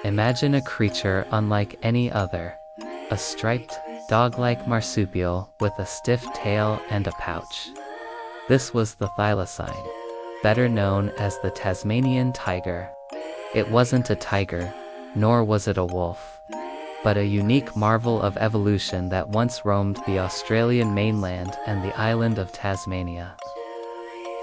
Imagine a creature unlike any other. A striped, dog-like marsupial with a stiff tail and a pouch. This was the thylacine, better known as the Tasmanian tiger. It wasn't a tiger, nor was it a wolf, but a unique marvel of evolution that once roamed the Australian mainland and the island of Tasmania.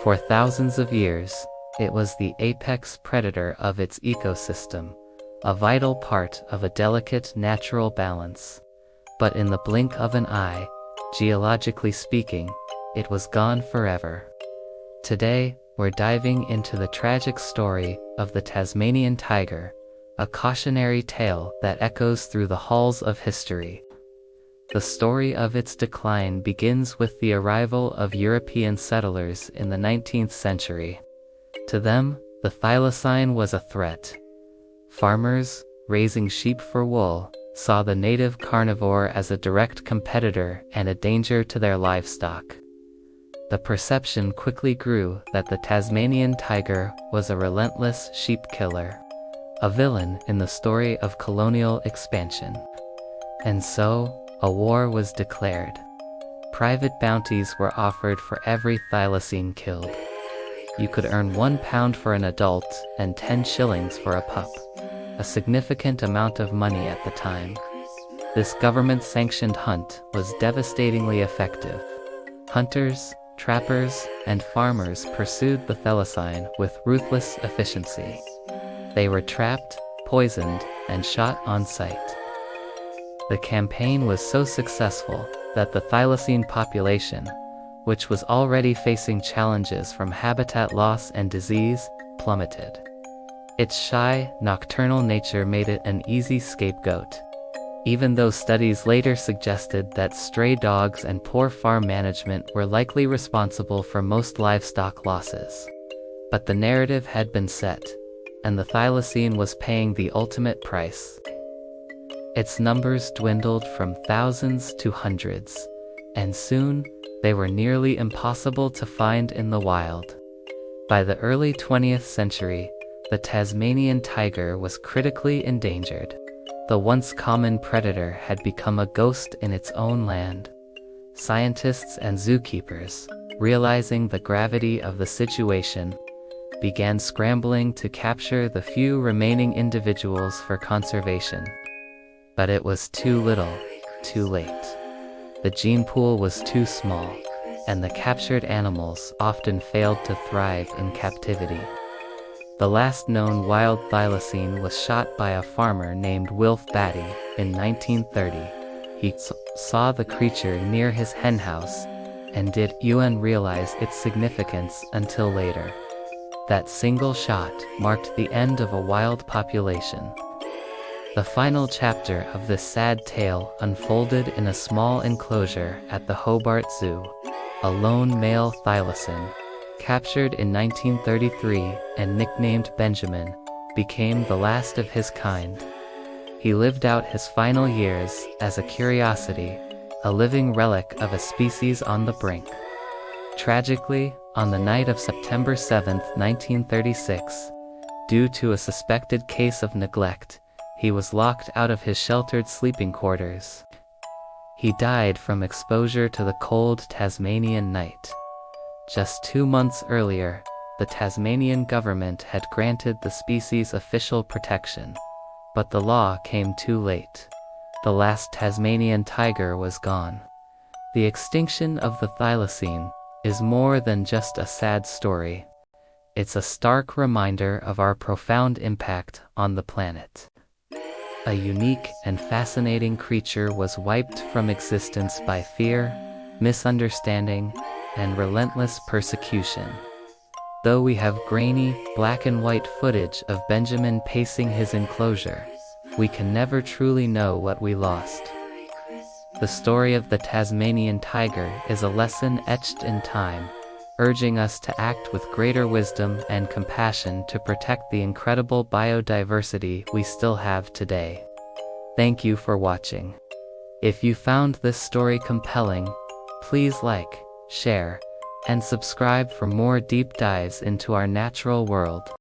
For thousands of years, it was the apex predator of its ecosystem, a vital part of a delicate natural balance. But in the blink of an eye, geologically speaking, it was gone forever. Today, we're diving into the tragic story of the Tasmanian tiger, a cautionary tale that echoes through the halls of history. The story of its decline begins with the arrival of European settlers in the 19th century. To them, the thylacine was a threat. Farmers, raising sheep for wool, saw the native carnivore as a direct competitor and a danger to their livestock. The perception quickly grew that the Tasmanian tiger was a relentless sheep killer, a villain in the story of colonial expansion. And so, a war was declared. Private bounties were offered for every thylacine killed. You could earn £1 for an adult and 10 shillings for a pup, a significant amount of money at the time. This government-sanctioned hunt was devastatingly effective. Hunters, trappers, and farmers pursued the thylacine with ruthless efficiency. They were trapped, poisoned, and shot on sight. The campaign was so successful that the thylacine population, which was already facing challenges from habitat loss and disease, plummeted. Its shy, nocturnal nature made it an easy scapegoat, even though studies later suggested that stray dogs and poor farm management were likely responsible for most livestock losses. But the narrative had been set, and the thylacine was paying the ultimate price. Its numbers dwindled from thousands to hundreds, and soon, they were nearly impossible to find in the wild. By the early 20th century, the Tasmanian tiger was critically endangered. The once common predator had become a ghost in its own land. Scientists and zookeepers, realizing the gravity of the situation, began scrambling to capture the few remaining individuals for conservation. But it was too little, too late. The gene pool was too small, and the captured animals often failed to thrive in captivity. The last known wild thylacine was shot by a farmer named Wilf Batty in 1930. He saw the creature near his henhouse and didn't realize its significance until later. That single shot marked the end of a wild population. The final chapter of this sad tale unfolded in a small enclosure at the Hobart Zoo. A lone male thylacine, captured in 1933 and nicknamed Benjamin, became the last of his kind. He lived out his final years as a curiosity, a living relic of a species on the brink. Tragically, on the night of September 7, 1936, due to a suspected case of neglect, he was locked out of his sheltered sleeping quarters. He died from exposure to the cold Tasmanian night. Just 2 months earlier, the Tasmanian government had granted the species official protection, but the law came too late. The last Tasmanian tiger was gone. The extinction of the thylacine is more than just a sad story. It's a stark reminder of our profound impact on the planet. A unique and fascinating creature was wiped from existence by fear, misunderstanding, and relentless persecution. Though we have grainy, black and white footage of Benjamin pacing his enclosure, we can never truly know what we lost. The story of the Tasmanian tiger is a lesson etched in time, urging us to act with greater wisdom and compassion to protect the incredible biodiversity we still have today. Thank you for watching. If you found this story compelling, please like, share, and subscribe for more deep dives into our natural world.